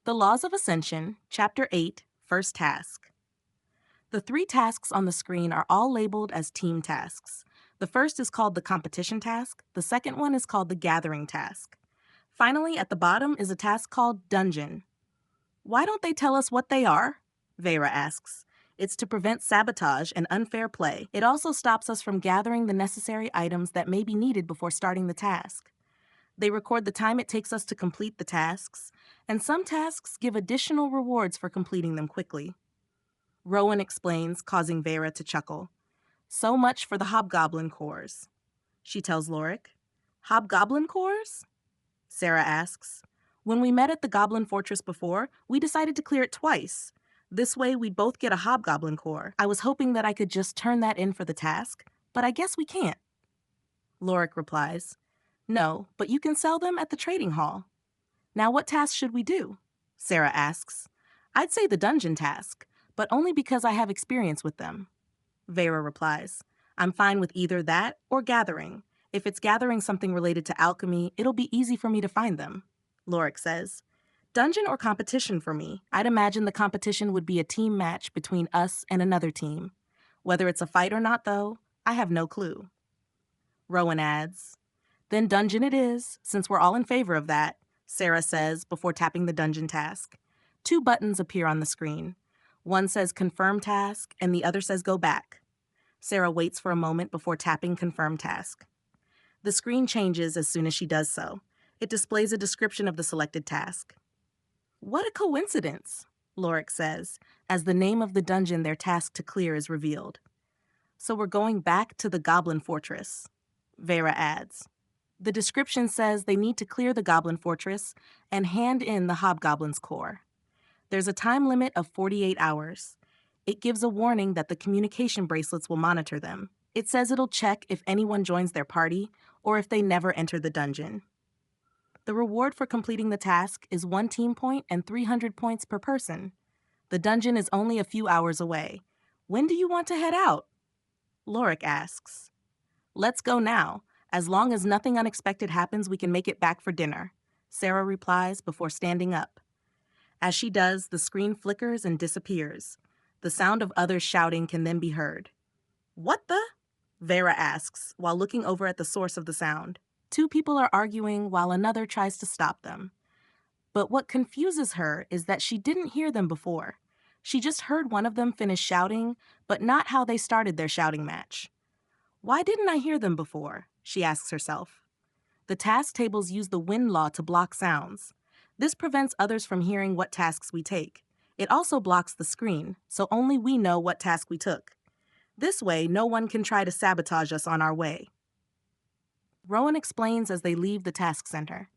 The Laws of Ascension, Chapter 8, First Task. The 3 tasks on the screen are all labeled as team tasks. The first is called the competition task, the second one is called the gathering task. Finally, at the bottom is a task called dungeon. Why don't they tell us what they are? Vera asks. It's to prevent sabotage and unfair play. It also stops us from gathering the necessary items that may be needed before starting the task. They record the time it takes us to complete the tasks, and some tasks give additional rewards for completing them quickly. Rowan explains, causing Vera to chuckle. So much for the hobgoblin cores. She tells Lorik. Hobgoblin cores? Sarah asks. When we met at the Goblin Fortress before, we decided to clear it twice. This way we'd both get a hobgoblin core. I was hoping that I could just turn that in for the task, but I guess we can't. Lorik replies. No, but you can sell them at the trading hall. Now what task should we do? Sarah asks. I'd say the dungeon task, but only because I have experience with them. Vera replies. I'm fine with either that or gathering. If it's gathering something related to alchemy, it'll be easy for me to find them. Lorik says. Dungeon or competition for me? I'd imagine the competition would be a team match between us and another team. Whether it's a fight or not, though, I have no clue. Rowan adds. Then dungeon it is, since we're all in favor of that, Sarah says before tapping the dungeon task. 2 buttons appear on the screen. One says confirm task and the other says go back. Sarah waits for a moment before tapping confirm task. The screen changes as soon as she does so. It displays a description of the selected task. What a coincidence, Lorik says, as the name of the dungeon they're tasked to clear is revealed. So we're going back to the Goblin Fortress, Vera adds. The description says they need to clear the Goblin Fortress and hand in the Hobgoblin's core. There's a time limit of 48 hours. It gives a warning that the communication bracelets will monitor them. It says it'll check if anyone joins their party or if they never enter the dungeon. The reward for completing the task is 1 team point and 300 points per person. The dungeon is only a few hours away. When do you want to head out? Lorik asks. Let's go now. As long as nothing unexpected happens, we can make it back for dinner, Sarah replies before standing up. As she does, the screen flickers and disappears. The sound of others shouting can then be heard. What the? Vera asks, while looking over at the source of the sound. 2 people are arguing while another tries to stop them. But what confuses her is that she didn't hear them before. She just heard one of them finish shouting, but not how they started their shouting match. Why didn't I hear them before? She asks herself. The task tables use the wind law to block sounds. This prevents others from hearing what tasks we take. It also blocks the screen, so only we know what task we took. This way, no one can try to sabotage us on our way. Rowan explains as they leave the task center.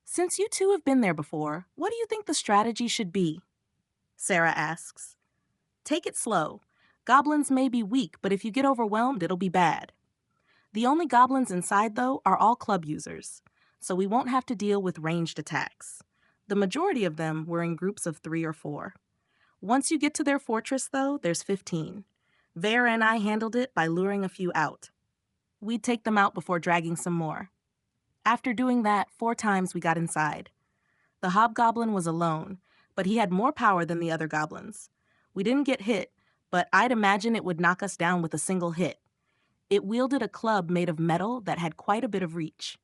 Since you 2 have been there before, what do you think the strategy should be? Sarah asks. Take it slow. Goblins may be weak, but if you get overwhelmed, it'll be bad. The only goblins inside, though, are all club users, so we won't have to deal with ranged attacks. The majority of them were in groups of 3 or 4. Once you get to their fortress, though, there's 15. Vera and I handled it by luring a few out. We'd take them out before dragging some more. After doing that, 4 times we got inside. The hobgoblin was alone, but he had more power than the other goblins. We didn't get hit, but I'd imagine it would knock us down with a single hit. It wielded a club made of metal that had quite a bit of reach.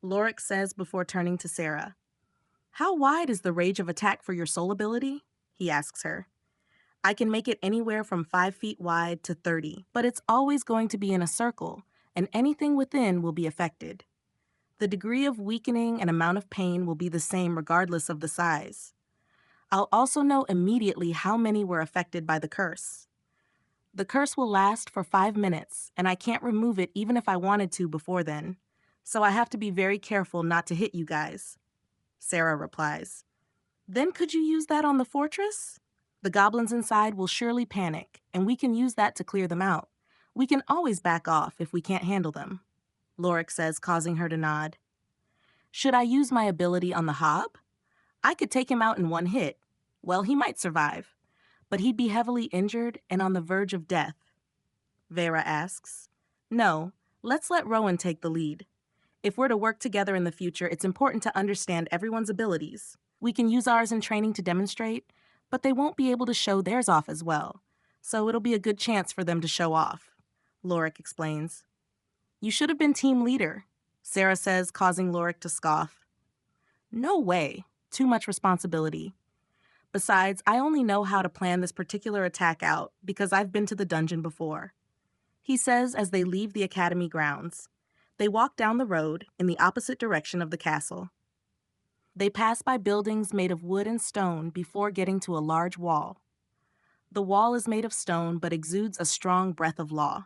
Lorik says before turning to Sarah. How wide is the range of attack for your soul ability? He asks her. I can make it anywhere from 5 feet wide to 30, but it's always going to be in a circle, and anything within will be affected. The degree of weakening and amount of pain will be the same regardless of the size. I'll also know immediately how many were affected by the curse. The curse will last for 5 minutes, and I can't remove it even if I wanted to before then, so I have to be very careful not to hit you guys. Sarah replies. Then could you use that on the fortress? The goblins inside will surely panic, and we can use that to clear them out. We can always back off if we can't handle them, Lorik says, causing her to nod. Should I use my ability on the hob? I could take him out in 1 hit. Well, he might survive, but he'd be heavily injured and on the verge of death. Vera asks. No, let's let Rowan take the lead. If we're to work together in the future, it's important to understand everyone's abilities. We can use ours in training to demonstrate, but they won't be able to show theirs off as well, so it'll be a good chance for them to show off, Lorik explains. You should have been team leader, Sarah says, causing Lorik to scoff. No way. Too much responsibility. Besides, I only know how to plan this particular attack out because I've been to the dungeon before, he says as they leave the academy grounds. They walk down the road in the opposite direction of the castle. They pass by buildings made of wood and stone before getting to a large wall. The wall is made of stone but exudes a strong breath of law.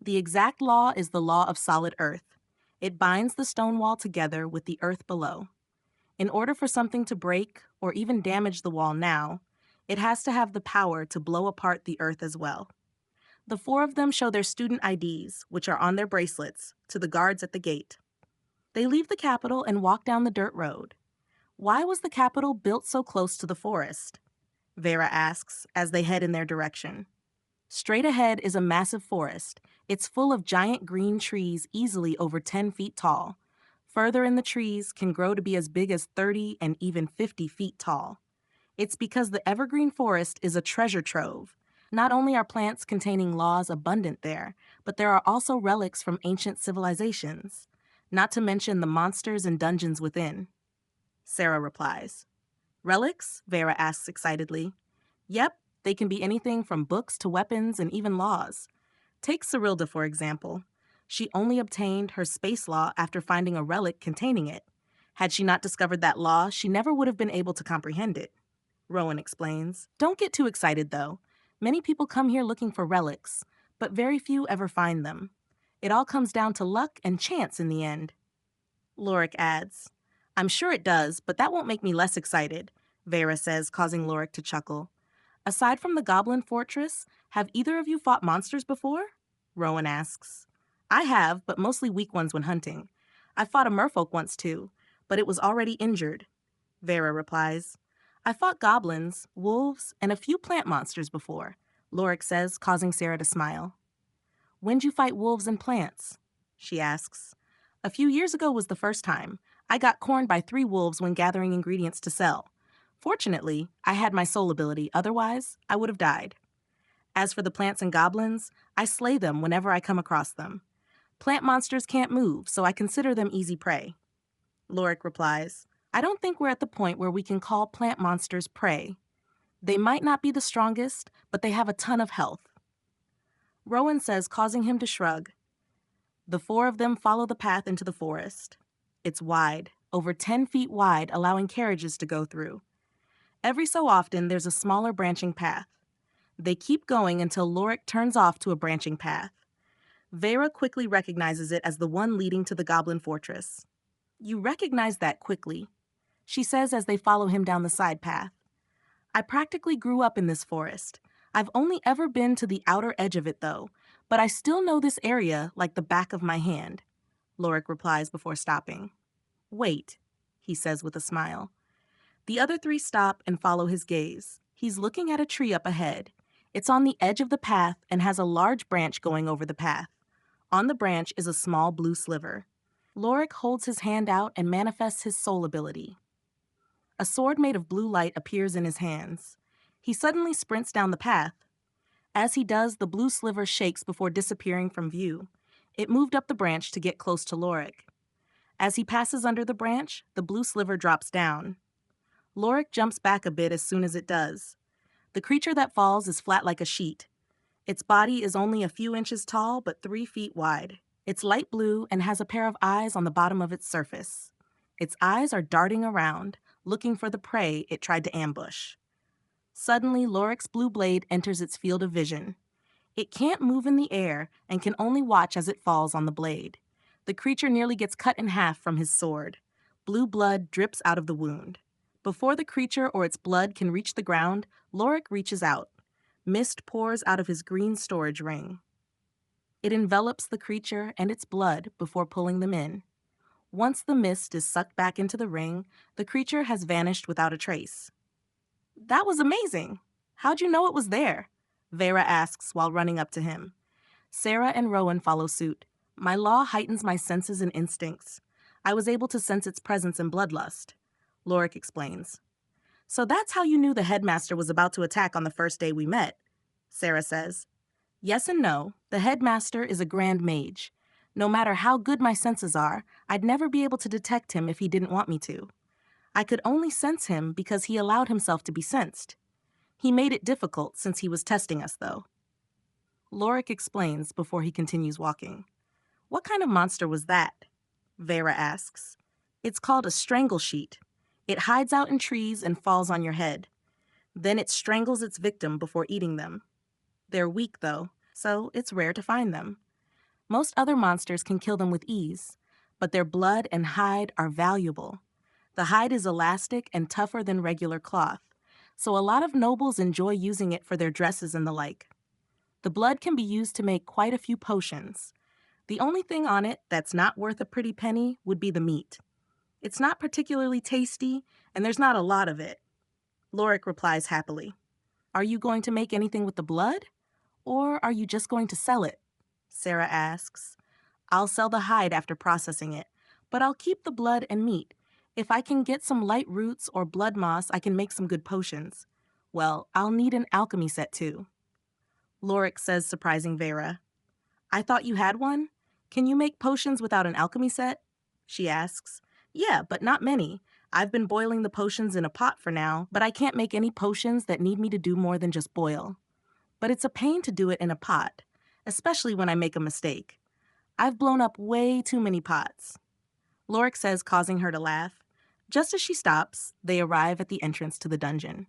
The exact law is the law of solid earth. It binds the stone wall together with the earth below. In order for something to break or even damage the wall now, it has to have the power to blow apart the earth as well. The four of them show their student IDs, which are on their bracelets, to the guards at the gate. They leave the capital and walk down the dirt road. Why was the capital built so close to the forest? Vera asks as they head in their direction. Straight ahead is a massive forest. It's full of giant green trees easily over 10 feet tall. Further in the trees can grow to be as big as 30 and even 50 feet tall. It's because the evergreen forest is a treasure trove. Not only are plants containing laws abundant there, but there are also relics from ancient civilizations, not to mention the monsters and dungeons within. Sarah replies. Relics? Vera asks excitedly. Yep, they can be anything from books to weapons and even laws. Take Cyrilda, for example. She only obtained her space law after finding a relic containing it. Had she not discovered that law, she never would have been able to comprehend it. Rowan explains. Don't get too excited, though. Many people come here looking for relics, but very few ever find them. It all comes down to luck and chance in the end. Lorik adds. I'm sure it does, but that won't make me less excited, Vera says, causing Lorik to chuckle. Aside from the Goblin Fortress, have either of you fought monsters before? Rowan asks. I have, but mostly weak ones when hunting. I fought a merfolk once too, but it was already injured, Vera replies. I fought goblins, wolves, and a few plant monsters before, Lorik says, causing Sarah to smile. When'd you fight wolves and plants? She asks. A few years ago was the first time. I got corned by 3 wolves when gathering ingredients to sell. Fortunately, I had my soul ability, otherwise I would have died. As for the plants and goblins, I slay them whenever I come across them. Plant monsters can't move, so I consider them easy prey. Lorik replies, I don't think we're at the point where we can call plant monsters prey. They might not be the strongest, but they have a ton of health. Rowan says, causing him to shrug. The 4 of them follow the path into the forest. It's wide, over 10 feet wide, allowing carriages to go through. Every so often, there's a smaller branching path. They keep going until Lorik turns off to a branching path. Vera quickly recognizes it as the one leading to the Goblin Fortress. You recognize that quickly, she says as they follow him down the side path. I practically grew up in this forest. I've only ever been to the outer edge of it, though, but I still know this area like the back of my hand, Lorik replies before stopping. Wait, he says with a smile. The other 3 stop and follow his gaze. He's looking at a tree up ahead. It's on the edge of the path and has a large branch going over the path. On the branch is a small blue sliver. Lorik holds his hand out and manifests his soul ability. A sword made of blue light appears in his hands. He suddenly sprints down the path. As he does, the blue sliver shakes before disappearing from view. It moved up the branch to get close to Lorik. As he passes under the branch, the blue sliver drops down. Lorik jumps back a bit as soon as it does. The creature that falls is flat like a sheet. Its body is only a few inches tall but 3 feet wide. It's light blue and has a pair of eyes on the bottom of its surface. Its eyes are darting around, looking for the prey it tried to ambush. Suddenly, Lorik's blue blade enters its field of vision. It can't move in the air and can only watch as it falls on the blade. The creature nearly gets cut in half from his sword. Blue blood drips out of the wound. Before the creature or its blood can reach the ground, Lorik reaches out. Mist pours out of his green storage ring. It envelops the creature and its blood before pulling them in. Once the mist is sucked back into the ring, the creature has vanished without a trace. That was amazing! How'd you know it was there? Vera asks while running up to him. Sarah and Rowan follow suit. My law heightens my senses and instincts. I was able to sense its presence and bloodlust. Lorik explains. So that's how you knew the headmaster was about to attack on the first day we met, Sarah says. Yes and no. The headmaster is a grand mage. No matter how good my senses are, I'd never be able to detect him if he didn't want me to. I could only sense him because he allowed himself to be sensed. He made it difficult since he was testing us, though. Lorik explains before he continues walking. What kind of monster was that? Vera asks. It's called a strangle sheet. It hides out in trees and falls on your head. Then it strangles its victim before eating them. They're weak, though, so it's rare to find them. Most other monsters can kill them with ease, but their blood and hide are valuable. The hide is elastic and tougher than regular cloth, so a lot of nobles enjoy using it for their dresses and the like. The blood can be used to make quite a few potions. The only thing on it that's not worth a pretty penny would be the meat. It's not particularly tasty, and there's not a lot of it. Lorik replies happily. Are you going to make anything with the blood? Or are you just going to sell it? Sarah asks. I'll sell the hide after processing it, but I'll keep the blood and meat. If I can get some light roots or blood moss, I can make some good potions. Well, I'll need an alchemy set too. Lorik says, surprising Vera. I thought you had one? Can you make potions without an alchemy set? She asks. Yeah, but not many. I've been boiling the potions in a pot for now, but I can't make any potions that need me to do more than just boil. But it's a pain to do it in a pot, especially when I make a mistake. I've blown up way too many pots. Lorik says, causing her to laugh. Just as she stops, they arrive at the entrance to the dungeon.